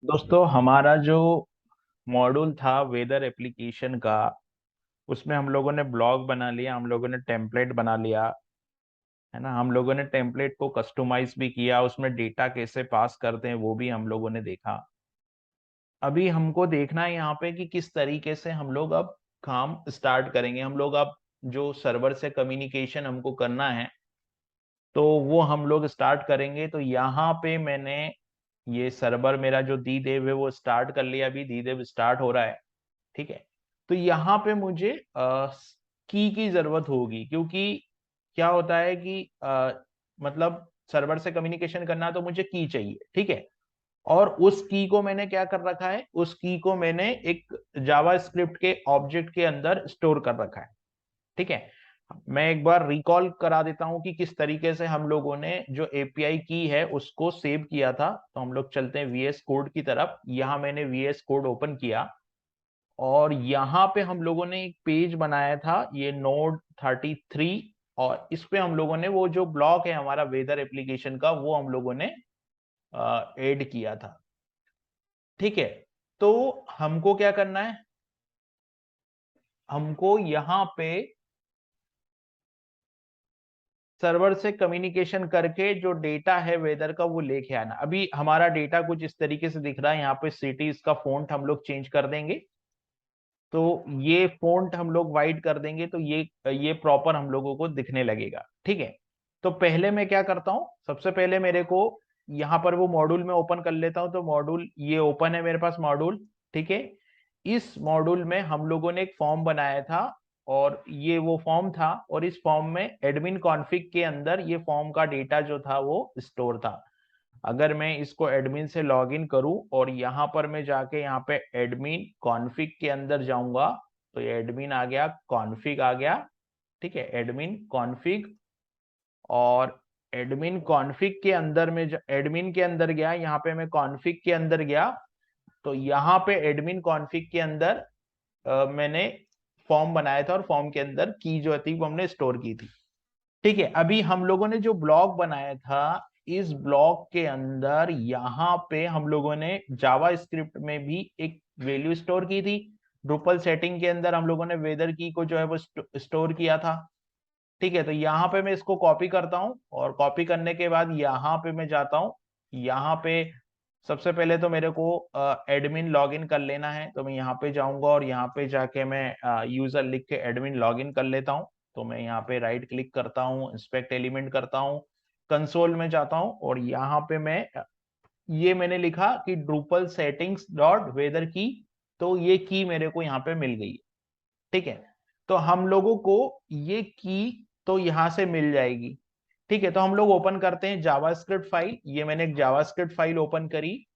दोस्तों, हमारा जो मॉड्यूल था वेदर एप्लीकेशन का, उसमें हम लोगों ने ब्लॉग बना लिया, हम लोगों ने टेम्पलेट बना लिया, है ना। हम लोगों ने टेम्पलेट को कस्टमाइज भी किया, उसमें डेटा कैसे पास करते हैं वो भी हम लोगों ने देखा। अभी हमको देखना है यहाँ पे कि किस तरीके से हम लोग अब काम स्टार्ट करेंगे। हम लोग अब जो सर्वर से कम्युनिकेशन हमको करना है, तो वो हम लोग स्टार्ट करेंगे। तो यहाँ पे मैंने ये सर्वर मेरा जो दी देव है वो स्टार्ट कर लिया, अभी दी देव स्टार्ट हो रहा है। ठीक है। तो यहाँ पे मुझे की जरूरत होगी, क्योंकि क्या होता है कि मतलब सर्वर से कम्युनिकेशन करना है तो मुझे की चाहिए। ठीक है। और उस की को मैंने क्या कर रखा है, उस की को मैंने एक जावा स्क्रिप्ट के ऑब्जेक्ट के अंदर स्टोर कर रखा है। ठीक है। मैं एक बार रिकॉल करा देता हूं कि किस तरीके से हम लोगों ने जो एपीआई की है उसको सेव किया था। तो हम लोग चलते हैं वीएस कोड की तरफ। यहां मैंने वीएस कोड ओपन किया और यहाँ पे हम लोगों ने एक पेज बनाया था, ये node 33। और इस पे हम लोगों ने वो जो ब्लॉक है हमारा वेदर एप्लीकेशन का, वो हम लोगों ने ऐड किया था। ठीक है। तो हमको क्या करना है, हमको यहाँ पे सर्वर से कम्युनिकेशन करके जो डेटा है वेदर का वो लेके आना। अभी हमारा डेटा कुछ इस तरीके से दिख रहा है। यहाँ पे सिटीज का फॉन्ट हम लोग चेंज कर देंगे, तो ये फॉन्ट हम लोग वाइट कर देंगे, तो ये प्रॉपर हम लोगों को दिखने लगेगा। ठीक है। तो पहले मैं क्या करता हूं, सबसे पहले मेरे को यहाँ पर वो मॉड्यूल में ओपन कर लेता हूं। तो मॉड्यूल ये ओपन है मेरे पास मॉड्यूल। ठीक है। इस मॉड्यूल में हम लोगों ने एक फॉर्म बनाया था, और ये वो फॉर्म था, और इस फॉर्म में एडमिन कॉन्फ़िग के अंदर ये फॉर्म का डेटा जो था वो स्टोर था। अगर मैं इसको एडमिन से लॉगिन करूं और यहाँ पर मैं जाके यहाँ पे एडमिन कॉन्फ़िग के अंदर जाऊंगा, तो ये एडमिन आ गया, कॉन्फ़िग आ गया। ठीक है। एडमिन कॉन्फ़िग, और एडमिन कॉन्फ़िग के अंदर में एडमिन के अंदर गया, यहाँ पे मैं कॉन्फ़िग के अंदर गया। तो यहाँ पे एडमिन कॉन्फ़िग के अंदर मैंने फॉर्म बनाया था, और फॉर्म के अंदर की जो थी वो हमने स्टोर की थी। ठीक है। अभी हम लोगों ने जो ब्लॉक बनाया था, इस ब्लॉक के अंदर यहाँ पे हम लोगों ने जावा स्क्रिप्ट में भी एक वैल्यू स्टोर की थी। ड्रूपल सेटिंग के अंदर हम लोगों ने वेदर की को जो है वो स्टोर किया था। ठीक है। तो यहाँ पे मैं इसको कॉपी करता हूँ, और कॉपी करने के बाद यहाँ पे मैं जाता हूँ। यहाँ पे सबसे पहले तो मेरे को एडमिन लॉगिन कर लेना है। तो मैं यहाँ पे जाऊंगा, और यहाँ पे जाके मैं यूजर लिख के एडमिन लॉगिन कर लेता हूँ। तो मैं यहाँ पे राइट क्लिक करता हूँ, इंस्पेक्ट एलिमेंट करता हूँ, कंसोल में जाता हूँ, और यहाँ पे मैं ये मैंने लिखा कि ड्रूपल सेटिंग्स डॉट वेदर की। तो ये की मेरे को यहाँ पे मिल गई है। ठीक है। तो हम लोगों को ये की तो यहां से मिल जाएगी। ठीक है। तो हम लोग ओपन करते हैं जावास्क्रिप्ट फाइल। ये मैंने एक जावास्क्रिप्ट फाइल ओपन करी,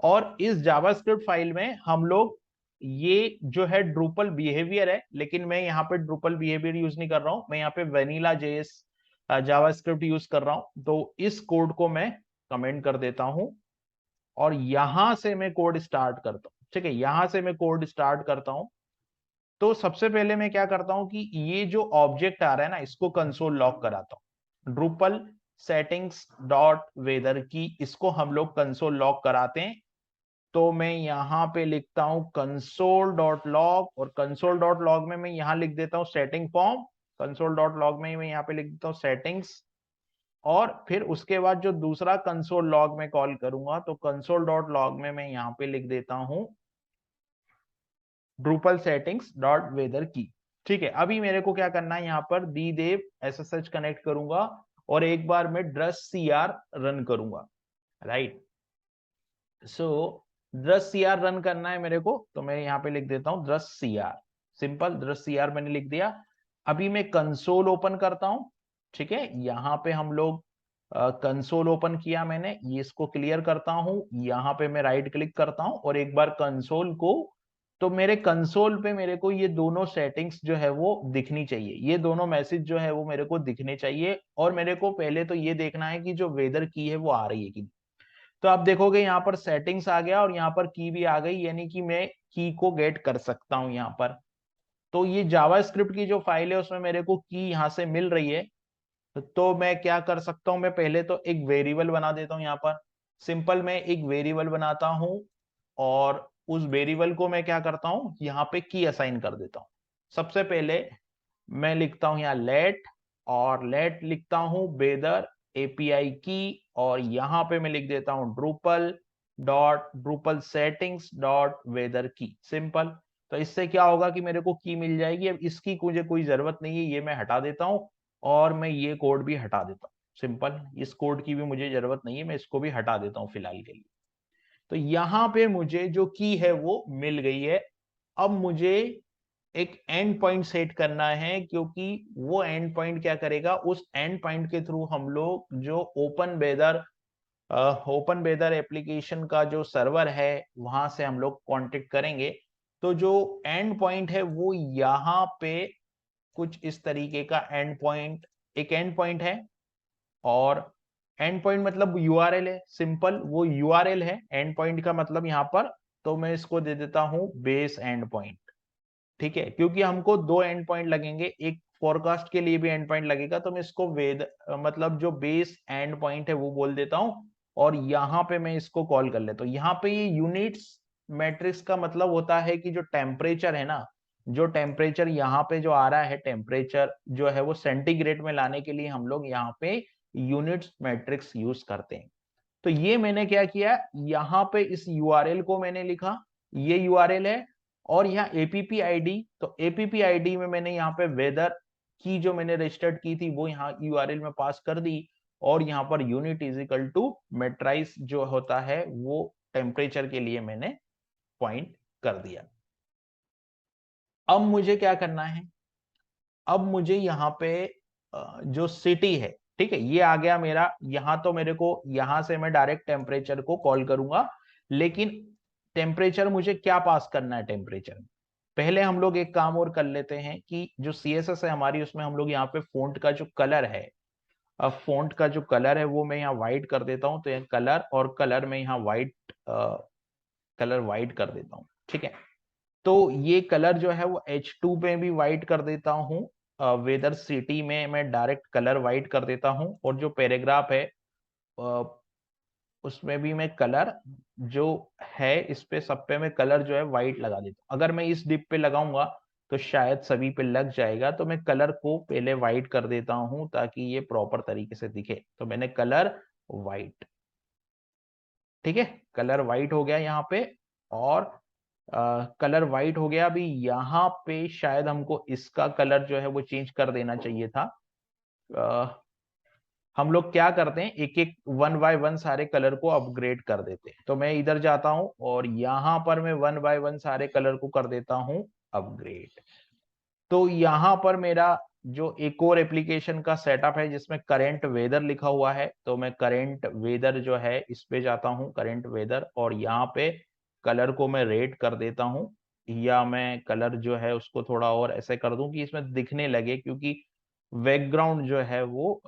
और इस जावास्क्रिप्ट फाइल में हम लोग ये जो है ड्रूपल बिहेवियर है, लेकिन मैं यहाँ पे ड्रूपल बिहेवियर यूज नहीं कर रहा हूं, मैं यहाँ पे वेनिला जेएस जावास्क्रिप्ट यूज कर रहा हूं। तो इस कोड को मैं कमेंट कर देता हूं, और यहां से मैं कोड स्टार्ट करता हूं। ठीक है। यहां से मैं कोड स्टार्ट करता हूं। तो सबसे पहले मैं क्या करता हूं कि ये जो ऑब्जेक्ट आ रहा है ना, इसको कंसोल लॉग कराता हूं। ड्रूपल सेटिंग्स डॉट वेदर की, इसको हम लोग कंसोल लॉग कराते हैं। तो मैं यहाँ पे लिखता हूं कंसोल डॉट लॉग, और कंसोल डॉट लॉग में मैं यहाँ लिख देता हूँ setting form. Console dot log में मैं यहाँ पे लिख देता हूँ सेटिंग्स। और फिर उसके बाद जो दूसरा कंसोल लॉग में कॉल करूंगा, तो कंसोल डॉट लॉग में मैं यहाँ पे लिख देता हूँ ड्रूपल सेटिंग्स डॉट वेदर की। ठीक है। अभी मेरे को क्या करना है, यहाँ पर दी देव एसएसएच कनेक्ट करूंगा, और एक बार मैं ड्रस सीआर रन करूंगा। राइट। सो ड्रस सीआर रन करना है मेरे को, तो मैं यहाँ पे लिख देता हूँ draws CR. Simple draws CR मैंने लिख दिया। अभी मैं कंसोल ओपन करता हूँ। ठीक है। यहाँ पे हम लोग कंसोल ओपन किया मैंने, ये इसको क्लियर करता हूँ। यहाँ पे मैं राइट क्लिक करता हूँ, और एक बार कंसोल को, तो मेरे कंसोल पे मेरे को ये दोनों सेटिंग्स जो है वो दिखनी चाहिए, ये दोनों मैसेज जो है वो मेरे को दिखने चाहिए। और मेरे को पहले तो ये देखना है कि जो वेदर की है वो आ रही है कि नहीं। तो आप देखोगे यहाँ पर सेटिंग्स आ गया, और यहाँ पर की भी आ गई, यानी कि मैं की को गेट कर सकता हूँ यहाँ पर। तो ये जावा स्क्रिप्ट की जो फाइल है उसमें मेरे को की यहाँ से मिल रही है। तो मैं क्या कर सकता हूँ, मैं पहले तो एक वेरिएबल बना देता हूँ यहाँ पर। सिंपल मैं एक वेरिएबल बनाता हूँ, और उस वेरिएबल को मैं क्या करता हूं, यहाँ पे की असाइन कर देता हूं। सबसे पहले मैं लिखता हूं यहाँ लेट, और लेट लिखता हूं वेदर एपीआई की, और यहां पे मैं लिख देता हूं Drupal dot Drupal settings dot weather की। सिंपल। तो इससे क्या होगा कि मेरे को की मिल जाएगी। अब इसकी मुझे कोई जरूरत नहीं है, ये मैं हटा देता हूं, और मैं ये कोड भी हटा देता हूं। सिंपल, इस कोड की भी मुझे जरूरत नहीं है, मैं इसको भी हटा देता हूं फिलहाल के लिए। तो यहां पे मुझे जो की है वो मिल गई है। अब मुझे एक एंड पॉइंट सेट करना है, क्योंकि वो एंड पॉइंट क्या करेगा, उस एंड पॉइंट के थ्रू हम लोग जो ओपन वेदर एप्लीकेशन का जो सर्वर है वहां से हम लोग कांटेक्ट करेंगे। तो जो एंड पॉइंट है वो यहाँ पे कुछ इस तरीके का एंड पॉइंट, एक एंड पॉइंट है, और एंड पॉइंट मतलब यूआरएल है। सिंपल, वो यूआरएल है एंड पॉइंट का मतलब यहाँ पर। तो मैं इसको दे देता हूं बेस एंड पॉइंट। ठीक है, क्योंकि हमको दो एंड पॉइंट लगेंगे, एक फोरकास्ट के लिए भी एंड पॉइंट लगेगा, तो मैं इसको मतलब जो बेस एंड पॉइंट है वो बोल देता हूं, और यहाँ पे मैं इसको कॉल कर लेता हूँ। यहाँ पे ये यूनिट्स मैट्रिक्स का मतलब होता है कि जो टेम्परेचर है ना, जो टेम्परेचर यहाँ पे जो आ रहा है, टेम्परेचर जो है वो सेंटीग्रेड में लाने के लिए हम लोग यहाँ पे यूनिट्स मैट्रिक्स यूज करते हैं। तो ये मैंने क्या किया, यहाँ पे इस यूआरएल को मैंने लिखा, ये यूआरएल है, और यहाँ एपीपी आईडी, तो एपीपी आईडी में मैंने यहाँ पे वेदर की जो मैंने रजिस्टर्ड की थी वो यहाँ यूआरएल में पास कर दी, और यहाँ पर यूनिट इज इक्वल टू मेट्राइस जो होता है वो टेम्परेचर के लिए मैंने पॉइंट कर दिया। अब मुझे क्या करना है, अब मुझे यहाँ पे जो सिटी है, ठीक है, ये आ गया मेरा। यहाँ तो मेरे को यहां से मैं डायरेक्ट टेम्परेचर को कॉल करूंगा, लेकिन टेम्परेचर मुझे क्या पास करना है टेम्परेचर में। पहले हम लोग एक काम और कर लेते हैं कि जो सीएसएस है हमारी, उसमें हम लोग यहाँ पे फोंट का जो कलर है, अब फोंट का जो कलर है वो मैं यहाँ व्हाइट कर देता हूँ। तो यहाँ कलर, और कलर में यहाँ व्हाइट, कलर व्हाइट कर देता हूँ। ठीक है, तो ये कलर जो है वो H2 में भी व्हाइट कर देता हूँ, वेदर सिटी में मैं डायरेक्ट कलर व्हाइट कर देता हूँ, और जो पैराग्राफ है उसमें भी मैं कलर जो है इस पे सब पे मैं कलर जो है व्हाइट लगा देता हूँ। अगर मैं इस डिप पे लगाऊंगा तो शायद सभी पे लग जाएगा, तो मैं कलर को पहले व्हाइट कर देता हूँ ताकि ये प्रॉपर तरीके से दिखे। तो मैंने कलर व्हाइट, ठीक है, कलर व्हाइट हो गया यहाँ पे, और कलर व्हाइट हो गया। अभी यहाँ पे शायद हमको इसका कलर जो है वो चेंज कर देना चाहिए था। हम लोग क्या करते हैं, एक एक वन बाय वन सारे कलर को अपग्रेड कर देते हैं। तो मैं इधर जाता हूं और यहां पर मैं वन बाय वन सारे कलर को कर देता हूं अपग्रेड। तो यहां पर मेरा जो एक और एप्लीकेशन का सेटअप है जिसमें करेंट वेदर लिखा हुआ है, तो मैं करेंट वेदर जो है इस पे जाता हूं, करेंट वेदर, और यहाँ पे कलर को मैं रेड कर देता हूं, या मैं कलर जो है उसको थोड़ा और ऐसे कर दूं कि इसमें दिखने लगे, क्योंकि बैकग्राउंड जो है वो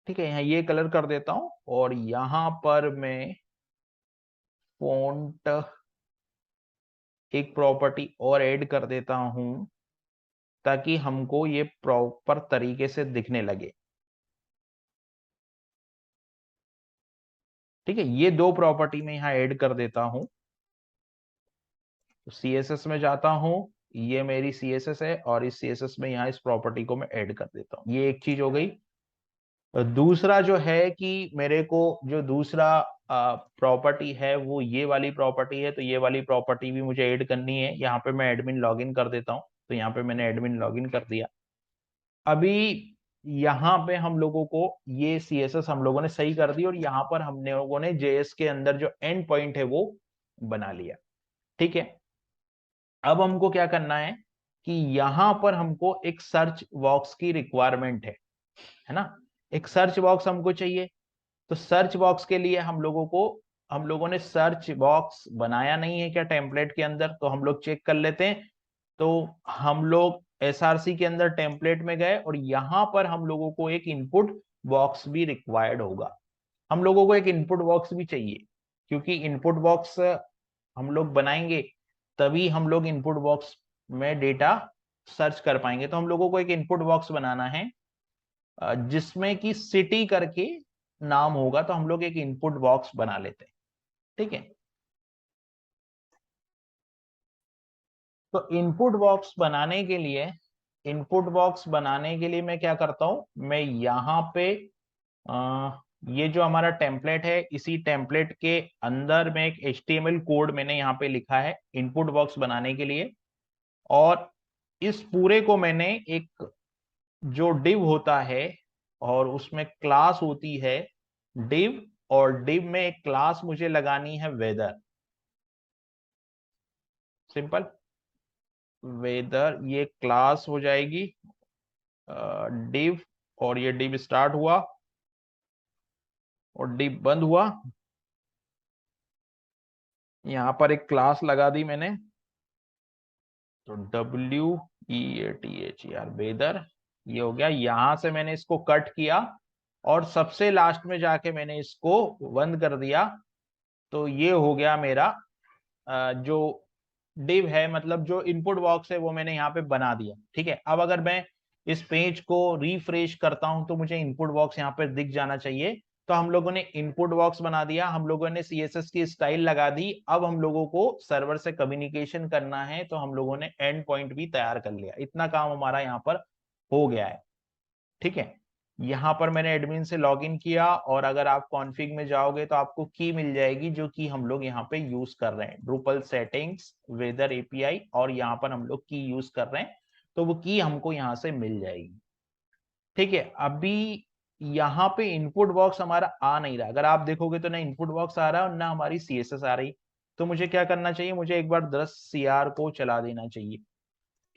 ठीक है, यहाँ ये कलर कर देता हूं, और यहाँ पर मैं फॉन्ट एक प्रॉपर्टी और ऐड कर देता हूं ताकि हमको ये प्रॉपर तरीके से दिखने लगे। ठीक है, ये दो प्रॉपर्टी में यहाँ ऐड कर देता हूं। तो सीएसएस में जाता हूं, ये मेरी सीएसएस है, और इस सीएसएस में यहाँ इस प्रॉपर्टी को मैं ऐड कर देता हूँ। ये एक चीज हो गई। दूसरा जो है कि मेरे को जो दूसरा प्रॉपर्टी है वो ये वाली प्रॉपर्टी है, तो ये वाली प्रॉपर्टी भी मुझे ऐड करनी है। यहाँ पे मैं एडमिन लॉगिन कर देता हूँ, तो यहाँ पे मैंने एडमिन लॉगिन कर दिया। अभी यहाँ पे हम लोगों को ये सीएसएस हम लोगों ने सही कर दी, और यहाँ पर हमने लोगों ने जेएस के अंदर जो एंड पॉइंट है वो बना लिया। ठीक है, अब हमको क्या करना है कि यहाँ पर हमको एक सर्च बॉक्स की रिक्वायरमेंट है ना, एक सर्च बॉक्स हमको चाहिए। तो सर्च बॉक्स के लिए हम लोगों ने सर्च बॉक्स बनाया नहीं है क्या टेम्पलेट के अंदर, तो हम लोग चेक कर लेते हैं। तो हम लोग एसआरसी के अंदर टेम्पलेट में गए, और यहां पर हम लोगों को एक इनपुट बॉक्स भी रिक्वायर्ड होगा। हम लोगों को एक इनपुट बॉक्स भी चाहिए, क्योंकि इनपुट बॉक्स हम लोग बनाएंगे तभी हम लोग इनपुट बॉक्स में डेटा सर्च कर पाएंगे। तो हम लोगों को एक इनपुट बॉक्स बनाना है जिसमें कि सिटी करके नाम होगा, तो हम लोग एक इनपुट बॉक्स बना लेते हैं। ठीक है, तो इनपुट बॉक्स बनाने के लिए मैं क्या करता हूं, मैं यहाँ पे ये जो हमारा टेम्पलेट है, इसी टेम्पलेट के अंदर में एक HTML कोड मैंने यहाँ पे लिखा है इनपुट बॉक्स बनाने के लिए। और इस पूरे को मैंने एक जो डिव होता है और उसमें क्लास होती है डिव, और डिव में एक क्लास मुझे लगानी है वेदर। सिंपल, वेदर ये क्लास हो जाएगी डिव, और ये डिव स्टार्ट हुआ और डिव बंद हुआ। यहां पर एक क्लास लगा दी मैंने, तो WEATH वेदर, ये हो गया। यहां से मैंने इसको कट किया और सबसे लास्ट में जाके मैंने इसको बंद कर दिया। तो ये हो गया मेरा जो डिव है, मतलब जो इनपुट बॉक्स है वो मैंने यहाँ पे बना दिया। ठीक है, अब अगर मैं इस पेज को रिफ्रेश करता हूं तो मुझे इनपुट बॉक्स यहाँ पे दिख जाना चाहिए। तो हम लोगों ने इनपुट बॉक्स बना दिया, हम लोगों ने CSS की स्टाइल लगा दी। अब हम लोगों को सर्वर से कम्युनिकेशन करना है, तो हम लोगों ने एंड पॉइंट भी तैयार कर लिया। इतना काम हमारा यहाँ पर हो गया है। ठीक है, यहां पर मैंने एडमिन से लॉगिन किया, और अगर आप कॉन्फ़िग में जाओगे तो आपको की मिल जाएगी, जो कि हम लोग यहाँ पे यूज कर रहे हैं, ड्रूपल सेटिंग्स वेदर API, और यहाँ पर हम लोग की यूज कर रहे हैं, तो वो की हमको यहाँ से मिल जाएगी। ठीक है, अभी यहाँ पे इनपुट बॉक्स हमारा आ नहीं रहा। अगर आप देखोगे तो ना इनपुट बॉक्स आ रहा है और ना हमारी CSS आ रही। तो मुझे क्या करना चाहिए, मुझे एक बार 10 CR को चला देना चाहिए,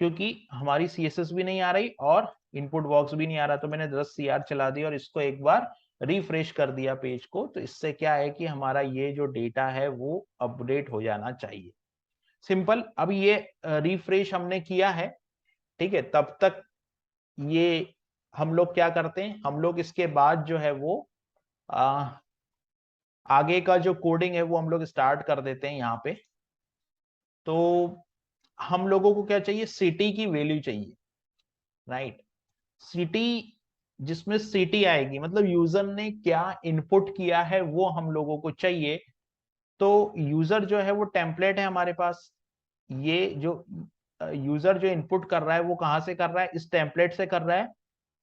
क्योंकि हमारी CSS भी नहीं आ रही और इनपुट बॉक्स भी नहीं आ रहा। तो मैंने 10 CR चला दी और इसको एक बार रिफ्रेश कर दिया पेज को। तो इससे क्या है कि हमारा ये जो डेटा है वो अपडेट हो जाना चाहिए। सिंपल, अब ये रिफ्रेश हमने किया है। ठीक है, तब तक ये हम लोग क्या करते हैं, हम लोग इसके बाद जो है वो आ, आगे का जो कोडिंग है वो हम लोग स्टार्ट कर देते हैं यहाँ पे। तो हम लोगों को क्या चाहिए, सिटी की वैल्यू चाहिए, राइट। सिटी, जिसमें सिटी आएगी, मतलब यूजर ने क्या इनपुट किया है वो हम लोगों को चाहिए। तो यूजर जो है वो टेम्पलेट है हमारे पास। ये जो यूजर जो इनपुट कर रहा है वो कहाँ से कर रहा है, इस टेम्पलेट से कर रहा है।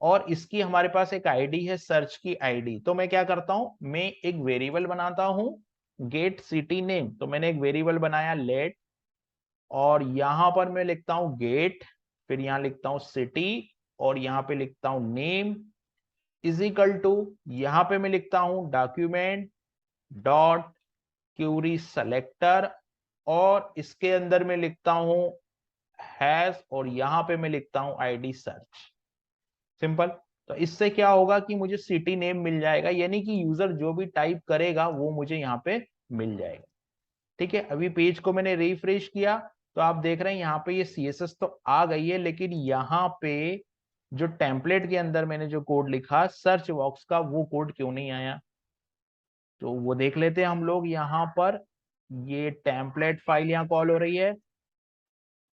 और इसकी हमारे पास एक आईडी है, सर्च की आईडी। तो मैं क्या करता हूं, मैं एक वेरिएबल बनाता हूं गेट सिटी नेम। तो मैंने एक वेरिएबल बनाया लेट, और यहां पर मैं लिखता हूं गेट, फिर यहां लिखता हूं सिटी, और यहां पे लिखता हूं नेम इज इक्वल टू, यहां पे मैं लिखता हूं डॉक्यूमेंट डॉट क्यूरी सेलेक्टर, और इसके अंदर मैं लिखता हूं हैश, और यहां पे मैं लिखता हूं आईडी सर्च। सिंपल। तो इससे क्या होगा कि मुझे सिटी नेम मिल जाएगा, यानी कि यूजर जो भी टाइप करेगा वो मुझे यहाँ पे मिल जाएगा। ठीक है, अभी पेज को मैंने रिफ्रेश किया तो आप देख रहे हैं यहाँ पे ये CSS तो आ गई है, लेकिन यहाँ पे जो टेम्पलेट के अंदर मैंने जो कोड लिखा सर्च बॉक्स का, वो कोड क्यों नहीं आया। तो वो देख लेते हैं हम लोग। यहाँ पर ये टेम्पलेट फाइल यहाँ कॉल हो रही है,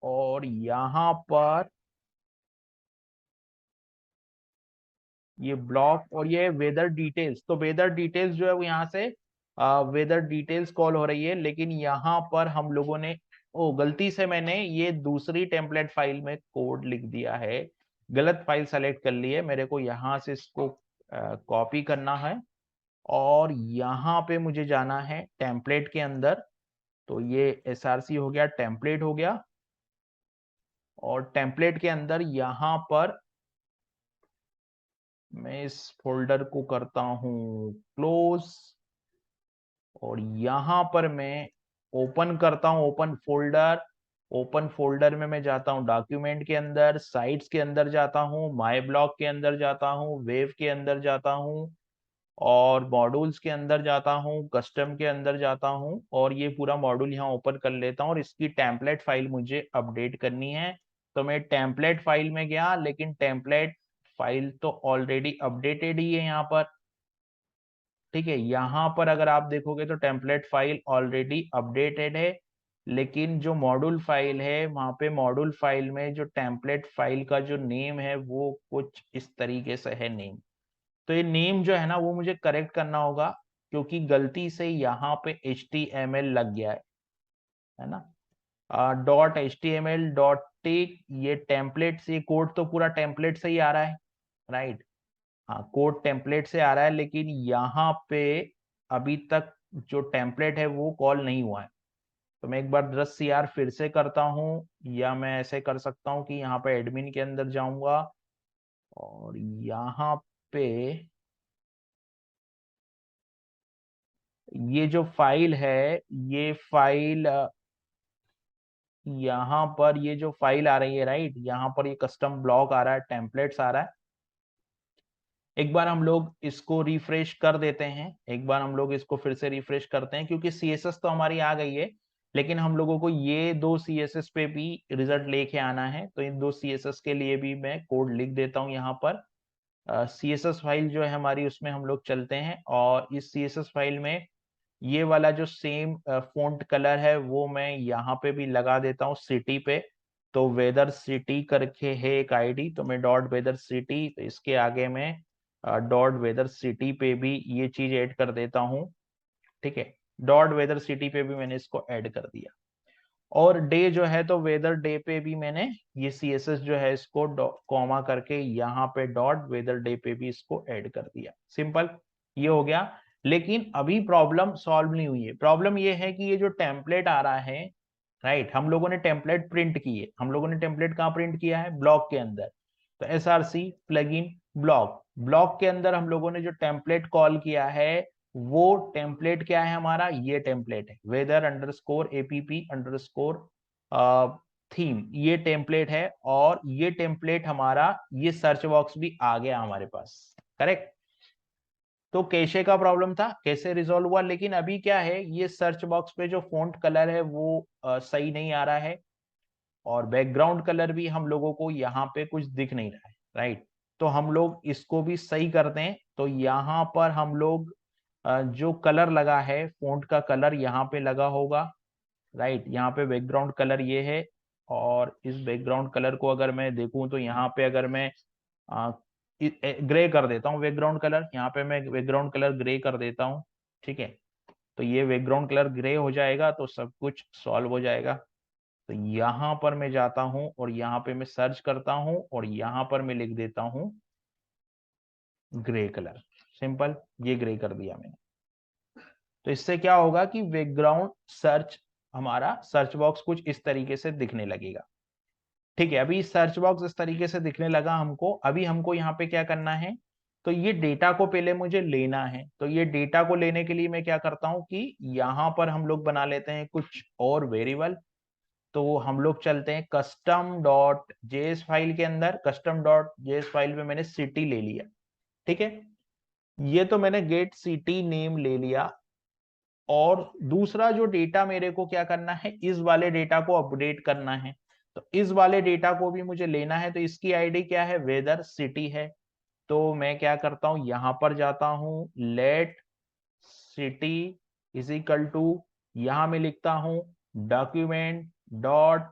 और यहाँ पर ये ब्लॉक, और ये वेदर डिटेल्स। तो वेदर डिटेल्स जो है वो यहाँ से वेदर डिटेल्स कॉल हो रही है, लेकिन यहाँ पर हम लोगों ने, ओ गलती से मैंने ये दूसरी टेम्पलेट फाइल में कोड लिख दिया है, गलत फाइल सेलेक्ट कर ली है। मेरे को यहाँ से इसको कॉपी करना है, और यहाँ पे मुझे जाना है टेम्पलेट के अंदर। तो ये SRC हो गया, टेम्पलेट हो गया, और टेम्पलेट के अंदर यहाँ पर मैं इस फोल्डर को करता हूँ क्लोज, और यहां पर मैं ओपन करता हूं ओपन फोल्डर। ओपन फोल्डर में मैं जाता हूं डॉक्यूमेंट के अंदर, साइट्स के अंदर जाता हूं, माय ब्लॉग के अंदर जाता हूं, वेव के अंदर जाता हूं, और मॉड्यूल्स के अंदर जाता हूं, कस्टम के अंदर जाता हूं, और ये पूरा मॉड्यूल यहाँ ओपन कर लेता हूं। और इसकी टेम्पलेट फाइल मुझे अपडेट करनी है। तो मैं टेम्पलेट फाइल में गया, लेकिन टेम्पलेट फाइल तो ऑलरेडी अपडेटेड ही है यहाँ पर। ठीक है, यहाँ पर अगर आप देखोगे तो टेम्पलेट फाइल ऑलरेडी अपडेटेड है, लेकिन जो मॉड्यूल फाइल है वहां पे मॉड्यूल फाइल में जो टेम्पलेट फाइल का जो नेम है वो कुछ इस तरीके से है नेम। तो ये नेम जो है ना वो मुझे करेक्ट करना होगा, क्योंकि गलती से यहाँ पे HTML लग गया है ना। .html .tick ये टेम्पलेट से, कोड तो पूरा टेम्पलेट से ही आ रहा है, राइट। हाँ, कोड टेम्पलेट से आ रहा है, लेकिन यहाँ पे अभी तक जो टेम्पलेट है वो कॉल नहीं हुआ है। तो मैं एक बार 10 CR फिर से करता हूँ, या मैं ऐसे कर सकता हूँ कि यहाँ पे एडमिन के अंदर जाऊंगा और यहाँ पे ये जो फाइल है, ये फाइल यहाँ पर ये जो फाइल आ रही है, राइट, यहाँ पर ये कस्टम ब्लॉक आ रहा है, टेम्पलेट्स आ रहा है। एक बार हम लोग इसको रिफ्रेश कर देते हैं, एक बार हम लोग इसको फिर से रिफ्रेश करते हैं, क्योंकि CSS तो हमारी आ गई है, लेकिन हम लोगों को ये 2 CSS पे भी रिजल्ट लेके आना है। तो इन 2 CSS के लिए भी मैं कोड लिख देता हूँ यहाँ पर। CSS फाइल जो है हमारी, उसमें हम लोग चलते हैं, और इस CSS फाइल में ये वाला जो सेम फॉन्ट कलर है वो मैं यहाँ पे भी लगा देता हूँ सिटी पे। तो वेदर सिटी करके है एक आईडी, तो मैं डॉट वेदर सिटी, तो इसके आगे मैं डॉट वेदर सिटी पे भी ये चीज ऐड कर देता हूँ। ठीक है, डॉट वेदर सिटी पे भी मैंने इसको ऐड कर दिया। और डे जो है तो वेदर डे पे भी मैंने ये CSS जो है इसको कॉमा करके यहाँ पे डॉट वेदर डे पे भी इसको ऐड कर दिया। सिंपल, ये हो गया। लेकिन अभी प्रॉब्लम सॉल्व नहीं हुई है। प्रॉब्लम ये है कि ये जो टेम्पलेट आ रहा है, राइट, हम लोगों ने टेम्पलेट प्रिंट की है, हम लोगों ने टेम्पलेट कहाँ प्रिंट किया है, ब्लॉक के अंदर। तो SRC प्लगइन ब्लॉक, ब्लॉक के अंदर हम लोगों ने जो टेम्पलेट कॉल किया है, वो टेम्पलेट क्या है हमारा, ये टेम्पलेट है weather underscore APP underscore theme, ये टेम्पलेट है। और ये टेम्पलेट हमारा, ये सर्च बॉक्स भी आ गया हमारे पास, करेक्ट। तो कैशे का प्रॉब्लम था, कैसे रिजॉल्व हुआ, लेकिन अभी क्या है, ये सर्च बॉक्स पे जो फॉन्ट कलर है वो सही नहीं आ रहा है, और बैकग्राउंड कलर भी हम लोगों को यहाँ पे कुछ दिख नहीं रहा है, राइट। तो हम लोग इसको भी सही कर दें, तो यहाँ पर हम लोग जो कलर लगा है, फॉन्ट का कलर यहाँ पे लगा होगा, राइट। यहाँ पे बैकग्राउंड कलर ये है, और इस बैकग्राउंड कलर को अगर मैं देखूं तो यहाँ पे अगर मैं ग्रे कर देता हूँ बैकग्राउंड कलर, यहाँ पे मैं बैकग्राउंड कलर ग्रे कर देता हूँ। ठीक है, तो ये बैकग्राउंड कलर ग्रे हो जाएगा तो सब कुछ सॉल्व हो जाएगा। तो यहाँ पर मैं जाता हूँ और यहाँ पे मैं सर्च करता हूँ और यहाँ पर मैं लिख देता हूँ ग्रे कलर। सिंपल, ये ग्रे कर दिया मैंने। तो इससे क्या होगा कि बैकग्राउंड सर्च, हमारा सर्च बॉक्स कुछ इस तरीके से दिखने लगेगा। ठीक है, अभी सर्च बॉक्स इस तरीके से दिखने लगा हमको। अभी हमको यहाँ पे क्या करना है, तो ये डेटा को पहले मुझे लेना है। तो ये डेटा को लेने के लिए मैं क्या करता हूँ कि यहाँ पर हम लोग बना लेते हैं कुछ और वेरिएबल। तो हम लोग चलते हैं कस्टम डॉट जेएस फाइल के अंदर, कस्टम डॉट जेएस फाइल में मैंने सिटी ले लिया। ठीक है, ये तो मैंने गेट सिटी नेम ले लिया। और दूसरा जो डेटा मेरे को क्या करना है, इस वाले डेटा को अपडेट करना है। तो इस वाले डेटा को भी मुझे लेना है, तो इसकी आईडी क्या है, वेदर सिटी है। तो मैं क्या करता हूं, यहां पर जाता हूं, let city is equal to, यहां मैं लिखता हूं डॉक्यूमेंट डॉट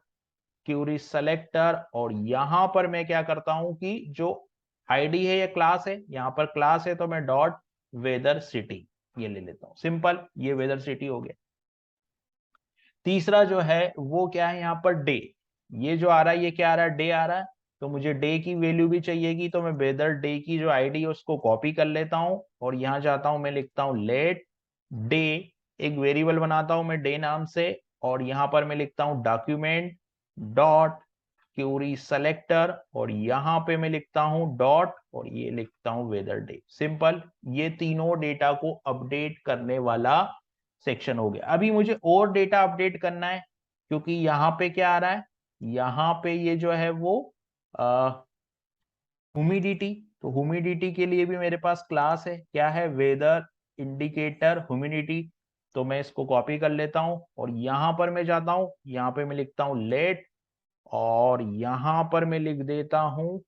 क्यूरी सेलेक्टर, और यहां पर मैं क्या करता हूं कि जो आईडी है, ये क्लास है, यहां पर क्लास है, तो मैं डॉट वेदर सिटी ये ले लेता हूं। सिंपल, ये वेदर सिटी हो गया। तीसरा जो है वो क्या है, यहाँ पर डे, ये जो आ रहा है ये क्या आ रहा है, डे आ रहा है। तो मुझे डे की वैल्यू भी चाहिएगी, तो मैं वेदर डे की जो आईडी है उसको कॉपी कर लेता हूँ और यहाँ जाता हूँ, मैं लिखता हूँ लेट डे, एक वेरिएबल बनाता हूँ मैं डे नाम से, और यहाँ पर मैं लिखता हूँ डॉक्यूमेंट डॉट क्यूरी सेलेक्टर, और यहाँ पे मैं लिखता हूँ डॉट, और ये लिखता हूँ वेदर डे। सिंपल, ये तीनों डेटा को अपडेट करने वाला सेक्शन हो गया। अभी मुझे और डेटा अपडेट करना है, क्योंकि यहाँ पे क्या आ रहा है, यहाँ पे ये जो है वो ह्यूमिडिटी। तो ह्यूमिडिटी के लिए भी मेरे पास क्लास है, क्या है, वेदर इंडिकेटर ह्यूमिडिटी। तो मैं इसको कॉपी कर लेता हूं और यहाँ पर मैं जाता हूं, यहाँ पे मैं लिखता हूं लेट, और यहाँ पर मैं लिख देता हूं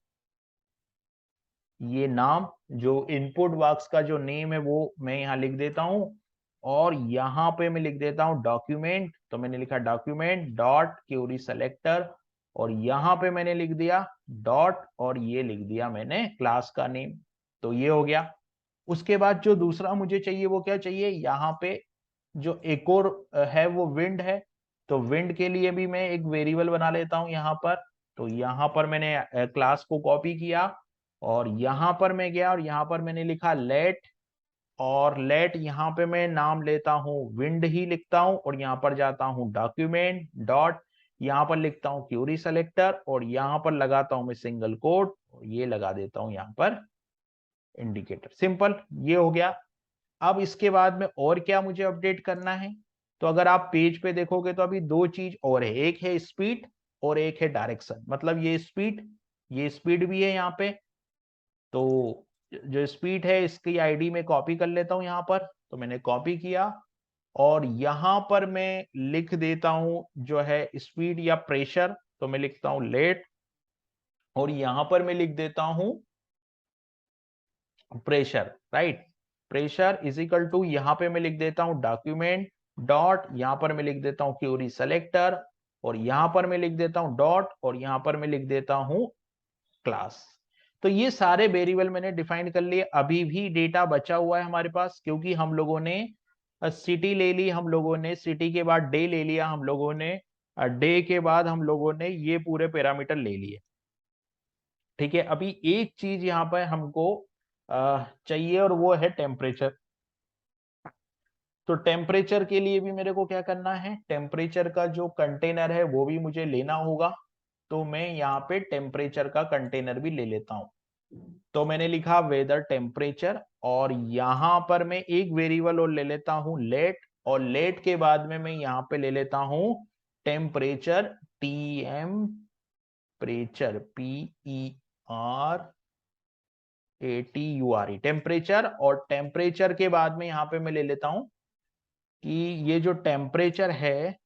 ये नाम, जो इनपुट बॉक्स का जो नेम है वो मैं यहाँ लिख देता हूं, और यहाँ पे मैं लिख देता हूँ डॉक्यूमेंट, तो मैंने लिखा डॉक्यूमेंट डॉट क्वेरी सेलेक्टर, और यहाँ पे मैंने लिख दिया डॉट, और ये लिख दिया मैंने क्लास का नेम। तो ये हो गया। उसके बाद जो दूसरा मुझे चाहिए वो क्या चाहिए, यहाँ पे जो एक और है वो विंड है, तो विंड के लिए भी मैं एक वेरिएबल बना लेता हूं यहाँ पर। तो यहाँ पर मैंने क्लास को कॉपी किया, और यहाँ पर मैं गया और यहाँ पर मैंने लिखा लेट, और लेट यहाँ पे मैं नाम लेता हूँ विंड ही लिखता हूँ, और यहाँ पर जाता हूँ डॉक्यूमेंट डॉट, यहाँ पर लिखता हूँ क्यूरी सेलेक्टर, और यहाँ पर लगाता हूँ मैं सिंगल कोट, और ये लगा देता हूँ यहाँ पर इंडिकेटर। सिंपल, ये हो गया। अब इसके बाद में और क्या मुझे अपडेट करना है, तो अगर आप पेज पे देखोगे तो अभी दो चीज और है, एक है स्पीड और एक है डायरेक्शन। मतलब ये स्पीड भी है यहाँ पे, तो जो स्पीड है इसकी आईडी में कॉपी कर लेता हूं यहाँ पर, तो मैंने कॉपी किया, और यहाँ पर मैं लिख देता हूं जो है स्पीड या प्रेशर, तो मैं लिखता हूं लेट, और यहाँ पर मैं लिख देता हूं pressure, right. Pressure is equal to, यहाँ पे मैं लिख देता हूँ डॉक्यूमेंट डॉट, यहाँ पर मैं लिख देता हूँ क्वेरी सेलेक्टर, और यहाँ पर मैं लिख देता हूँ डॉट, और यहाँ पर मैं लिख देता हूँ क्लास। तो ये सारे वेरिएबल मैंने डिफाइन कर लिए। अभी भी डेटा बचा हुआ है हमारे पास, क्योंकि हम लोगों ने सिटी ले ली, हम लोगों ने सिटी के बाद डे ले लिया, हम लोगों ने डे के बाद हम लोगों ने ये पूरे पैरामीटर ले लिए। ठीक है, अभी एक चीज यहाँ पर हमको चाहिए, और वो है टेम्परेचर। तो टेम्परेचर के लिए भी मेरे को क्या करना है, टेम्परेचर का जो कंटेनर है वो भी मुझे लेना होगा। तो मैं यहाँ पे टेम्परेचर का कंटेनर भी ले लेता हूं। तो मैंने लिखा वेदर टेम्परेचर, और यहां पर मैं एक वेरिएबल और ले लेता हूं लेट, और लेट के बाद में मैं यहाँ पे ले लेता हूं टेम्परेचर, टेम्परेचर PERATURE टेम्परेचर, और टेम्परेचर के बाद में यहाँ पे मैं ले लेता हूं कि ये जो टेम्परेचर है,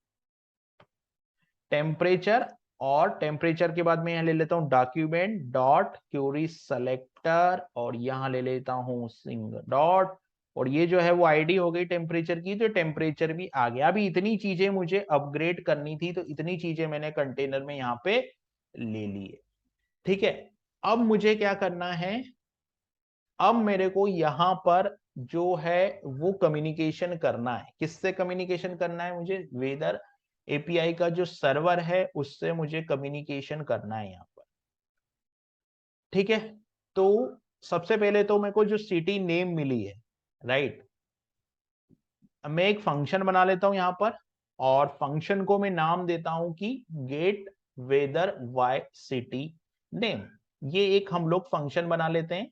टेम्परेचर, और टेम्परेचर के बाद मैं यहाँ ले लेता हूँ डॉक्यूमेंट डॉट क्वेरी सेलेक्टर, और यहाँ ले लेता हूँ सिंगल डॉट, और ये जो है वो आईडी हो गई टेम्परेचर की, तो टेम्परेचर भी आ गया। अभी इतनी चीजें मुझे अपग्रेड करनी थी, तो इतनी चीजें मैंने कंटेनर में यहाँ पे ले ली है। ठीक है, अब मुझे क्या करना है, अब मेरे को यहाँ पर जो है वो कम्युनिकेशन करना है। किससे कम्युनिकेशन करना है मुझे, वेदर एपीआई का जो सर्वर है उससे मुझे कम्युनिकेशन करना है यहाँ पर। ठीक है, तो सबसे पहले तो मेरे को जो सिटी नेम मिली है, राइट, मैं एक फंक्शन बना लेता हूं यहाँ पर, और फंक्शन को मैं नाम देता हूं कि get weather by city name. ये एक हम लोग फंक्शन बना लेते हैं,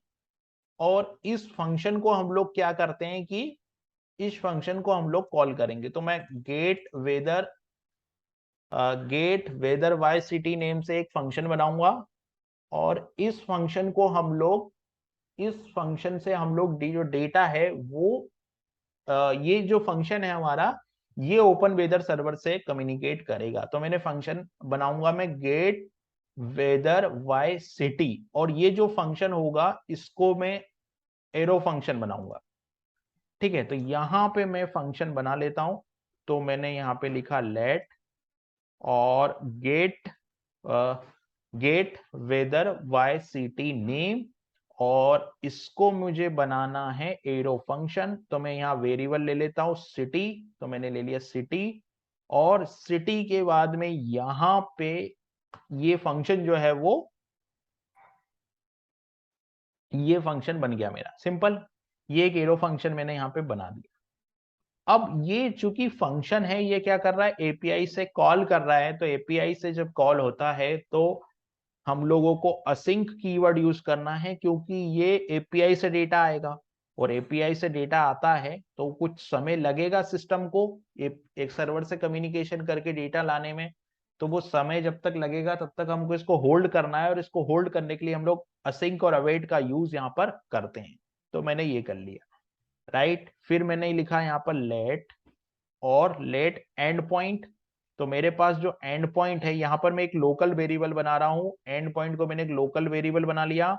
और इस फंक्शन को हम लोग क्या करते हैं कि इस फंक्शन को हम लोग कॉल करेंगे। तो मैं get weather by city name से एक फंक्शन बनाऊंगा, और इस फंक्शन को हम लोग, इस फंक्शन से हम लोग जो डेटा है वो ये जो फंक्शन है हमारा, ये ओपन वेदर सर्वर से कम्युनिकेट करेगा। तो मैंने फंक्शन बनाऊंगा मैं गेट वेदर वाई सिटी, और ये जो फंक्शन होगा इसको मैं एरो फंक्शन बनाऊंगा। ठीक है, तो यहां पे मैं फंक्शन बना लेता हूं। तो मैंने यहाँ पे लिखा लेट, और get weather by city name, और इसको मुझे बनाना है एरो फंक्शन। तो मैं यहाँ वेरिएबल ले लेता हूं सिटी, तो मैंने ले लिया सिटी, और सिटी के बाद में यहाँ पे ये फंक्शन जो है वो, ये फंक्शन बन गया मेरा। सिंपल, ये एक एरो फंक्शन मैंने यहाँ पे बना दिया। अब ये चूंकि फंक्शन है, ये क्या कर रहा है, एपीआई से कॉल कर रहा है। तो एपीआई से जब कॉल होता है तो हम लोगों को असिंक कीवर्ड यूज करना है, क्योंकि ये एपीआई से डेटा आएगा, और एपीआई से डेटा आता है तो कुछ समय लगेगा सिस्टम को एक सर्वर से कम्युनिकेशन करके डेटा लाने में। तो वो समय जब तक लगेगा तब तक हमको इसको होल्ड करना है, और इसको होल्ड करने के लिए हम लोग असिंक और अवेट का यूज यहाँ पर करते हैं। तो मैंने ये कर लिया, राइट। फिर मैंने लिखा यहाँ पर लेट, और लेट एंड पॉइंट। तो मेरे पास जो एंड पॉइंट है, यहाँ पर मैं एक लोकल वेरिएबल बना रहा हूं, एंड पॉइंट को मैंने एक लोकल वेरिएबल बना लिया,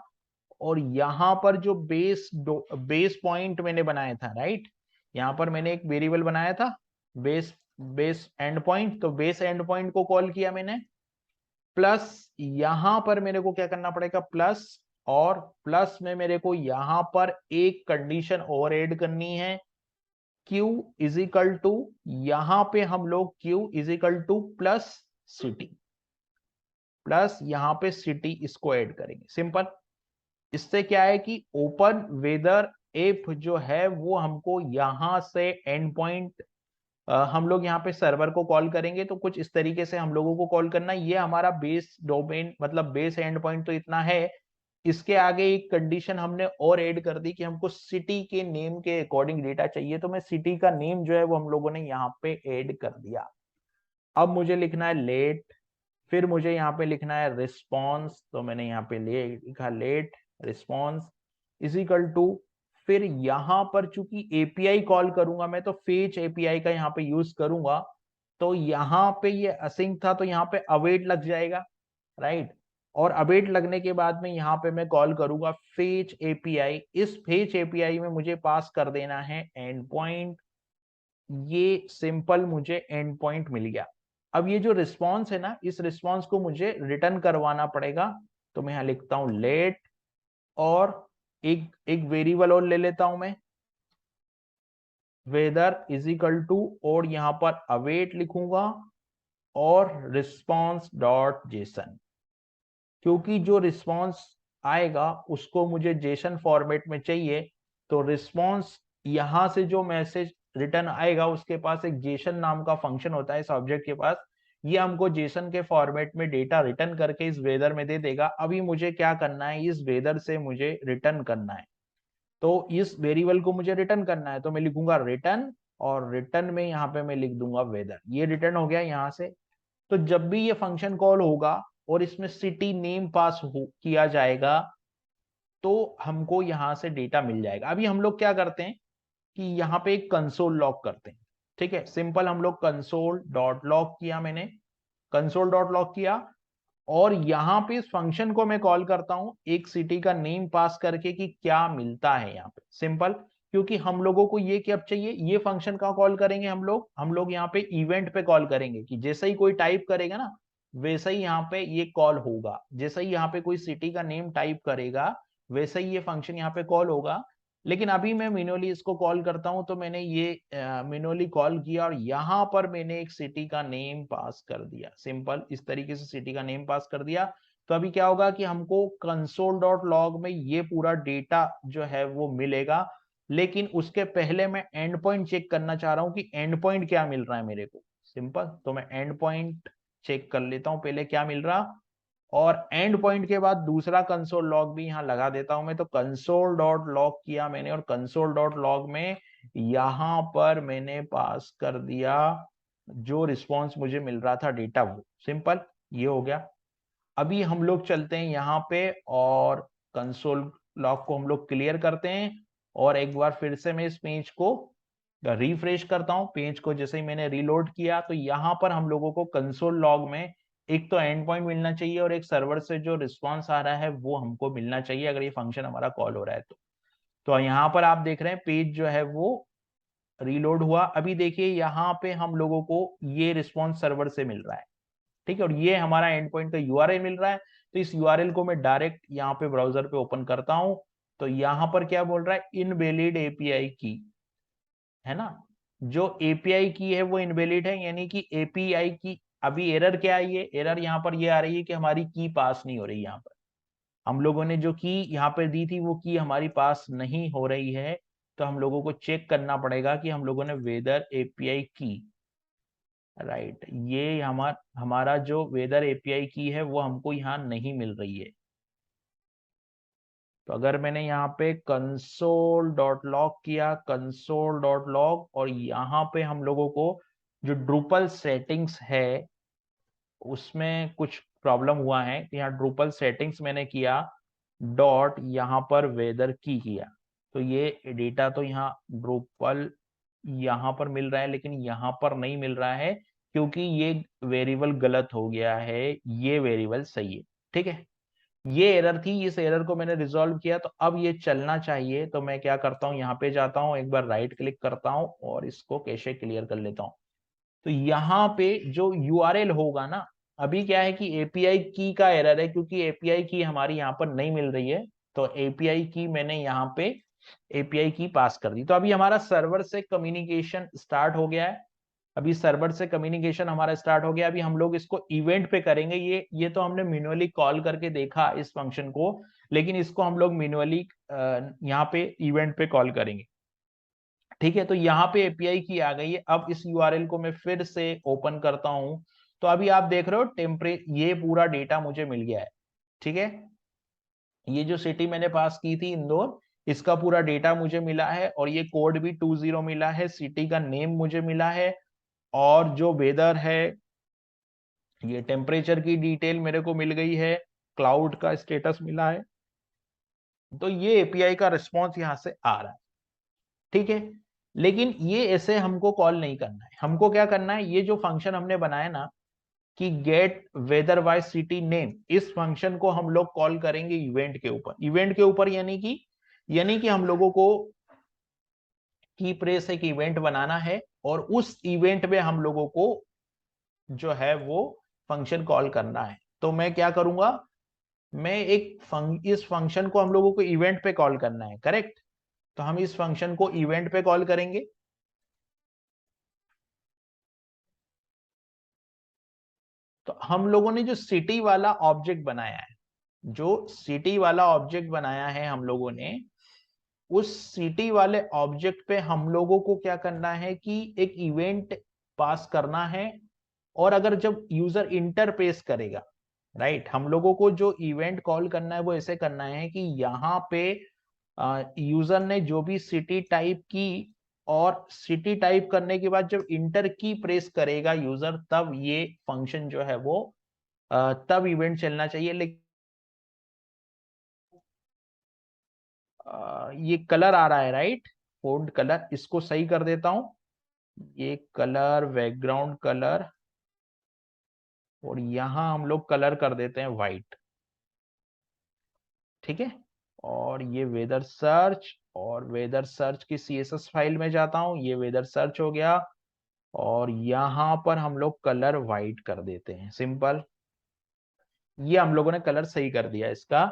और यहाँ पर जो बेस पॉइंट मैंने बनाया था, राइट, यहाँ पर मैंने एक वेरिएबल बनाया था बेस बेस एंड पॉइंट, तो बेस एंड पॉइंट को कॉल किया मैंने, प्लस यहां पर मेरे को क्या करना पड़ेगा, प्लस, और प्लस में मेरे को यहां पर एक कंडीशन और ऐड करनी है, Q इज इक्वल टू, यहां पे हम लोग Q is equal two plus city, plus यहां पे सिटी इसको ऐड करेंगे, सिंपल। इससे क्या है कि ओपन वेदर एप जो है वो हमको यहां से एंड पॉइंट, हम लोग यहाँ पे सर्वर को कॉल करेंगे, तो कुछ इस तरीके से हम लोगों को कॉल करना है। ये हमारा बेस डोमेन मतलब बेस एंड पॉइंट तो इतना है, इसके आगे एक कंडीशन हमने और ऐड कर दी कि हमको सिटी के नेम के अकॉर्डिंग डेटा चाहिए, तो मैं सिटी का नेम जो है वो हम लोगों ने यहाँ पे ऐड कर दिया। अब मुझे लिखना है लेट, फिर मुझे यहाँ पे लिखना है रिस्पॉन्स, तो मैंने यहाँ पे लिखा let response is equal to, फिर यहाँ पर चूंकि एपीआई कॉल करूंगा मैं, तो फेच एपीआई का यहाँ पे यूज करूंगा, तो यहाँ पे ये असिंक था, तो यहाँ पे अवेट लग जाएगा, राइट। और अवेट लगने के बाद में यहाँ पे मैं कॉल करूंगा फेच एपीआई, इस फेच एपीआई में मुझे पास कर देना है एंड पॉइंट, ये सिंपल मुझे एंड पॉइंट मिल गया। अब ये जो रिस्पॉन्स है ना, इस रिस्पॉन्स को मुझे रिटर्न करवाना पड़ेगा, तो मैं यहां लिखता हूं लेट, और एक एक वेरिएबल और ले लेता हूं मैं, वेदर इज इक्वल टू, और यहां पर अवेट लिखूंगा, और रिस्पॉन्स डॉट जेसन, क्योंकि जो रिस्पॉन्स आएगा उसको मुझे जेसन फॉर्मेट में चाहिए, तो रिस्पॉन्स यहां से जो मैसेज रिटर्न आएगा उसके पास एक जेसन नाम का फंक्शन होता है इस ऑब्जेक्ट के पास, ये हमको जेसन के फॉर्मेट में डेटा रिटर्न करके इस वेदर में दे देगा। अभी मुझे क्या करना है, इस वेदर से मुझे रिटर्न करना है, तो इस वेरिएबल को मुझे रिटर्न करना है, तो मैं लिखूंगा रिटर्न, और रिटर्न में यहाँ पे मैं लिख दूंगा वेदर, ये रिटर्न हो गया यहाँ से। तो जब भी ये फंक्शन कॉल होगा और इसमें सिटी नेम पास किया जाएगा, तो हमको यहां से डेटा मिल जाएगा। अभी हम लोग क्या करते हैं कि यहाँ पे एक कंसोल लॉग करते हैं, ठीक है, सिंपल हम लोग कंसोल डॉट लॉग किया, मैंने कंसोल डॉट लॉग किया, और यहाँ पे इस फंक्शन को मैं कॉल करता हूं एक सिटी का नेम पास करके कि क्या मिलता है यहाँ पे, सिंपल। क्योंकि हम लोगों को ये क्या चाहिए, ये फंक्शन का कॉल करेंगे हम लोग यहाँ पे इवेंट पे कॉल करेंगे, कि जैसे ही कोई टाइप करेगा ना, वैसे ही यहाँ पे ये कॉल होगा, जैसे ही यहाँ पे कोई सिटी का नेम टाइप करेगा वैसे ही ये फंक्शन यहाँ पे कॉल होगा। लेकिन अभी मैं मैन्युअली इसको कॉल करता हूं, तो मैंने ये मैन्युअली कॉल किया, और यहां पर मैंने एक सिटी का नेम पास कर दिया, सिंपल इस तरीके से सिटी का नेम पास कर दिया। तो अभी क्या होगा कि हमको कंसोल डॉट लॉग में ये पूरा डेटा जो है वो मिलेगा, लेकिन उसके पहले मैं एंड पॉइंट चेक करना चाह रहा हूं कि एंड पॉइंट क्या मिल रहा है मेरे को, सिंपल। तो मैं एंड पॉइंट चेक कर लेता हूं पहले क्या मिल रहा, और एंड पॉइंट के बाद दूसरा कंसोल लॉग भी यहां लगा देता हूं मैं, तो कंसोल डॉट लॉग किया मैंने, और कंसोल डॉट लॉग में यहां पर मैंने पास कर दिया जो रिस्पॉन्स मुझे मिल रहा था डेटा, वो सिंपल ये हो गया। अभी हम लोग चलते हैं यहाँ पे, और कंसोल लॉग को हम लोग क्लियर करते हैं, और एक बार फिर से मैं इस पेज को रिफ्रेश करता हूं। पेज को जैसे ही मैंने रीलोड किया, तो यहाँ पर हम लोगों को कंसोल लॉग में एक तो एंड पॉइंट मिलना चाहिए, और एक सर्वर से जो रिस्पॉन्स आ रहा है वो हमको मिलना चाहिए, अगर ये फंक्शन हमारा कॉल हो रहा है तो यहाँ पर आप देख रहे हैं पेज जो है वो रीलोड हुआ। अभी देखिए यहाँ पे हम लोगों को ये रिस्पॉन्स सर्वर से मिल रहा है, ठीक है, और ये हमारा एंड पॉइंट का यूआरएल मिल रहा है। तो इस यूआरएल को मैं डायरेक्ट यहाँ पे ब्राउजर पे ओपन करता हूं, तो यहाँ पर क्या बोल रहा है, इनवैलिड एपीआई की, है ना, जो एपीआई की है वो इनवैलिड है, यानी कि एपीआई की। अभी एरर क्या है, ये एरर यहाँ पर ये आ रही है कि हमारी की पास नहीं हो रही, यहाँ पर हम लोगों ने जो की यहाँ पर दी थी वो की हमारी पास नहीं हो रही है, तो हम लोगों को चेक करना पड़ेगा कि हम लोगों ने वेदर एपीआई की, राइट, ये हमारा जो वेदर एपीआई की है वो हमको यहाँ नहीं मिल रही है। तो अगर मैंने यहाँ पे कंसोल डॉट लॉग किया, कंसोल डॉट लॉग, और यहाँ पे हम लोगों को जो ड्रूपल सेटिंग्स है उसमें कुछ प्रॉब्लम हुआ है, तो यहाँ ड्रूपल सेटिंग्स मैंने किया, डॉट यहाँ पर वेदर की किया, तो ये डेटा तो यहाँ ड्रूपल यहाँ पर मिल रहा है, लेकिन यहाँ पर नहीं मिल रहा है, क्योंकि ये वेरिएबल गलत हो गया है, ये वेरिएबल सही है, ठीक है। ये एरर थी, इस एरर को मैंने रिजॉल्व किया, तो अब ये चलना चाहिए। तो मैं क्या करता हूँ, यहाँ पे जाता हूँ, एक बार राइट क्लिक करता हूँ और इसको कैशे क्लियर कर लेता हूँ। तो यहाँ पे जो यूआरएल होगा ना, अभी क्या है कि एपीआई की का एरर है, क्योंकि एपीआई की हमारी यहाँ पर नहीं मिल रही है। तो एपीआई की मैंने यहाँ पे एपीआई की पास कर दी। तो अभी हमारा सर्वर से कम्युनिकेशन स्टार्ट हो गया है। अभी सर्वर से कम्युनिकेशन हमारा स्टार्ट हो गया। अभी हम लोग इसको इवेंट पे करेंगे। ये तो हमने मैन्युअली कॉल करके देखा इस फंक्शन को, लेकिन इसको हम लोग मैन्युअली यहाँ पे इवेंट पे कॉल करेंगे। ठीक है, तो यहाँ पे एपीआई की आ गई है। अब इस यूआरएल को मैं फिर से ओपन करता हूं, तो अभी आप देख रहे हो ये पूरा डेटा मुझे मिल गया है। ठीक है, ये जो सिटी मैंने पास की थी इंदौर, इसका पूरा डेटा मुझे मिला है, और ये कोड भी 20 मिला है, सिटी का नेम मुझे मिला है, और जो वेदर है, ये टेम्परेचर की डिटेल मेरे को मिल गई है, क्लाउड का स्टेटस मिला है। तो ये एपीआई का रिस्पॉन्स यहां से आ रहा है। ठीक है, लेकिन ये ऐसे हमको कॉल नहीं करना है। हमको क्या करना है, ये जो फंक्शन हमने बनाया ना कि get weather by city name, इस फंक्शन को हम लोग कॉल करेंगे इवेंट के ऊपर। इवेंट के ऊपर यानी कि हम लोगों को की प्रेस एक इवेंट बनाना है, और उस इवेंट में हम लोगों को जो है वो फंक्शन कॉल करना है। तो मैं क्या करूंगा, मैं इस फंक्शन को हम लोगों को इवेंट पे कॉल करना है, करेक्ट। तो हम इस फंक्शन को इवेंट पे कॉल करेंगे। तो हम लोगों ने जो सिटी वाला ऑब्जेक्ट बनाया है, जो सिटी वाला ऑब्जेक्ट बनाया है हम लोगों ने, उस सिटी वाले ऑब्जेक्ट पे हम लोगों को क्या करना है कि एक इवेंट पास करना है। और अगर जब यूजर इंटरफेस करेगा, राइट, हम लोगों को जो इवेंट कॉल करना है वो ऐसे करना है कि यहाँ पे यूजर ने जो भी सिटी टाइप की, और सिटी टाइप करने के बाद जब इंटर की प्रेस करेगा यूजर, तब ये फंक्शन जो है वो तब इवेंट चलना चाहिए। लेकिन ये कलर आ रहा है, राइट, फोन्ट कलर, इसको सही कर देता हूं। ये कलर, बैकग्राउंड कलर, और यहां हम लोग कलर कर देते हैं व्हाइट। ठीक है, और ये वेदर सर्च, और वेदर सर्च की सीएसएस फाइल में जाता हूं, ये वेदर सर्च हो गया, और यहां पर हम लोग कलर व्हाइट कर देते हैं, सिंपल। ये हम लोगों ने कलर सही कर दिया इसका।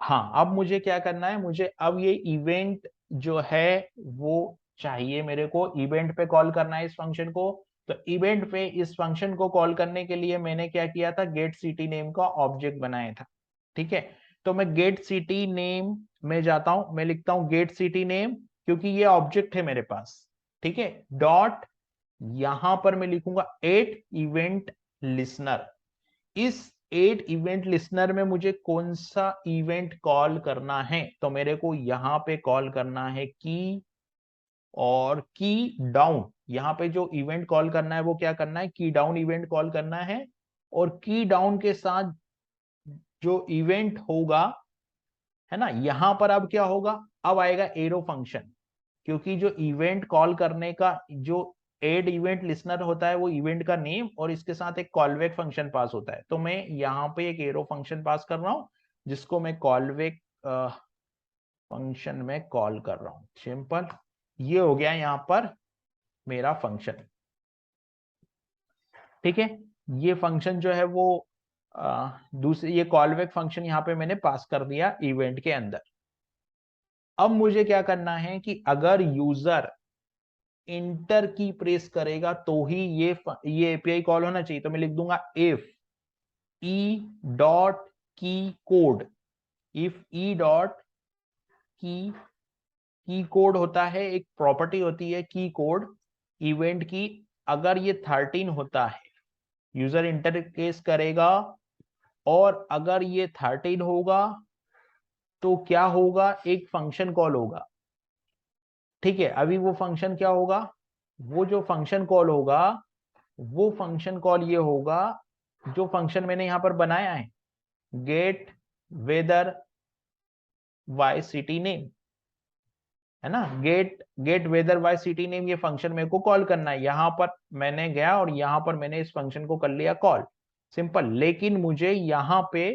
हाँ, अब मुझे क्या करना है, मुझे अब ये इवेंट जो है वो चाहिए मेरे को, इवेंट पे कॉल करना है इस फंक्शन को। तो इवेंट पे इस फंक्शन को कॉल करने के लिए मैंने क्या किया था, गेट सिटी नेम का ऑब्जेक्ट बनाया था। ठीक है, तो मैं गेट सिटी नेम में जाता हूं, मैं लिखता हूं गेट सिटी नेम, क्योंकि ये ऑब्जेक्ट है मेरे पास। ठीक है, डॉट, यहां पर मैं लिखूंगा एट इवेंट लिसनर। इस एट इवेंट लिसनर में मुझे कौन सा इवेंट कॉल करना है, तो मेरे को यहां पे कॉल करना है की, और की डाउन। यहां पे जो इवेंट कॉल करना है वो क्या करना है, की डाउन इवेंट कॉल करना है। और की डाउन के साथ जो इवेंट होगा, है ना, यहां पर अब क्या होगा, अब आएगा एरो फंक्शन। क्योंकि जो इवेंट कॉल करने का जो एड इवेंट लिसनर होता है, वो इवेंट का नेम और इसके साथ एक कॉलबैक फंक्शन पास होता है। तो मैं यहाँ पे एक एरो फंक्शन पास कर रहा हूं, जिसको मैं कॉलबैक फंक्शन में कॉल कर रहा हूं, सिंपल। ये हो गया यहाँ पर मेरा फंक्शन। ठीक है, ये फंक्शन जो है वो दूसरे, ये कॉलबैक फंक्शन यहाँ पे मैंने पास कर दिया इवेंट के अंदर। अब मुझे क्या करना है कि अगर यूजर इंटर की प्रेस करेगा तो ही ये एपीआई कॉल होना चाहिए। तो मैं लिख दूंगा इफ ई डॉट की कोड, इफ ई डॉट की, की कोड होता है, एक प्रॉपर्टी होती है की कोड इवेंट की। अगर ये 13 होता है, यूजर इंटरफेस करेगा, और अगर ये 13 होगा तो क्या होगा, एक फंक्शन कॉल होगा। ठीक है, अभी वो फंक्शन क्या होगा, वो जो फंक्शन कॉल होगा, वो फंक्शन कॉल ये होगा, जो फंक्शन मैंने यहां पर बनाया है, get weather by city name, है ना, get get weather by city name, ये फंक्शन मेरे को कॉल करना है। यहां पर मैंने गया और यहां पर मैंने इस फंक्शन को कर लिया कॉल, सिंपल। लेकिन मुझे यहां पे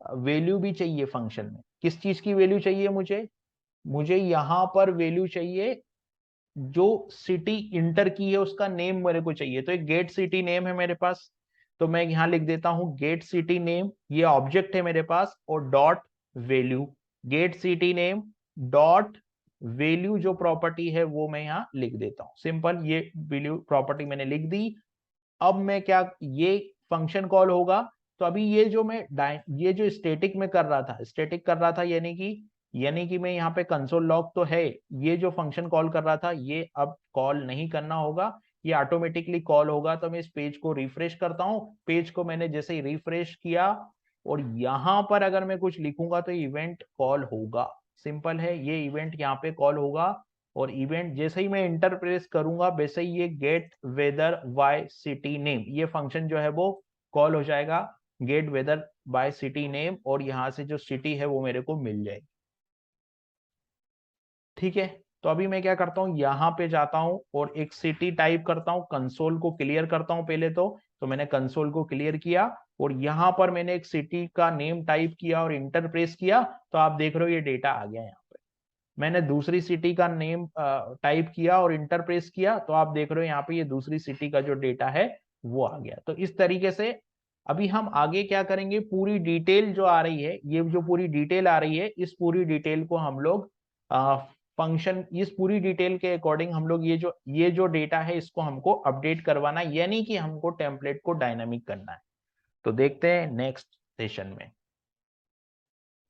वैल्यू भी चाहिए फंक्शन में। किस चीज की वैल्यू चाहिए मुझे? मुझे यहां पर वैल्यू चाहिए जो सिटी इंटर की है उसका नेम मेरे को चाहिए। तो एक गेट सिटी नेम है मेरे पास, तो मैं यहां लिख देता हूं गेट सिटी नेम, ये ऑब्जेक्ट है मेरे पास, और dot value. Get city name dot value जो प्रॉपर्टी है वो मैं यहां लिख देता हूं। सिंपल, ये वैल्यू प्रॉपर्टी मैंने लिख दी। अब मैं क्या, ये फंक्शन कॉल होगा। तो अभी ये जो मैं ये जो स्टैटिक में कर रहा था, स्टैटिक कर रहा था यानी कि मैं यहाँ पे कंसोल लॉग तो है, ये जो फंक्शन कॉल कर रहा था ये अब कॉल नहीं करना होगा, ये ऑटोमेटिकली कॉल होगा। तो मैं इस पेज को रिफ्रेश करता हूँ। पेज को मैंने जैसे ही रिफ्रेश किया और यहां पर अगर मैं कुछ लिखूंगा तो इवेंट कॉल होगा। सिंपल है, ये इवेंट यहाँ पे कॉल होगा। और इवेंट जैसे ही मैं इंटर प्रेस करूंगा वैसे ही ये get weather by city name, ये फंक्शन जो है वो कॉल हो जाएगा, get weather by city name, और यहां से जो सिटी है वो मेरे को मिल जाएगी। ठीक है, तो अभी मैं क्या करता हूँ, यहाँ पे जाता हूँ और एक सिटी टाइप करता हूँ, कंसोल को क्लियर करता हूँ पहले तो मैंने कंसोल को क्लियर किया और यहाँ पर मैंने एक सिटी का नेम टाइप किया और इंटर प्रेस किया, तो आप देख रहे हो ये डेटा आ गया। यहाँ पे मैंने दूसरी सिटी का नेम टाइप किया और इंटर प्रेस किया, तो आप देख रहे हो यहाँ पे ये दूसरी सिटी का जो डेटा है वो आ गया। तो इस तरीके से अभी हम आगे क्या करेंगे, पूरी डिटेल जो आ रही है, ये जो पूरी डिटेल आ रही है, इस पूरी डिटेल को हम लोग फंक्शन, इस पूरी डिटेल के अकॉर्डिंग हम लोग ये जो डेटा है इसको हमको अपडेट करवाना है, यानी कि हमको टेम्पलेट को डायनामिक करना है। तो देखते हैं नेक्स्ट सेशन में।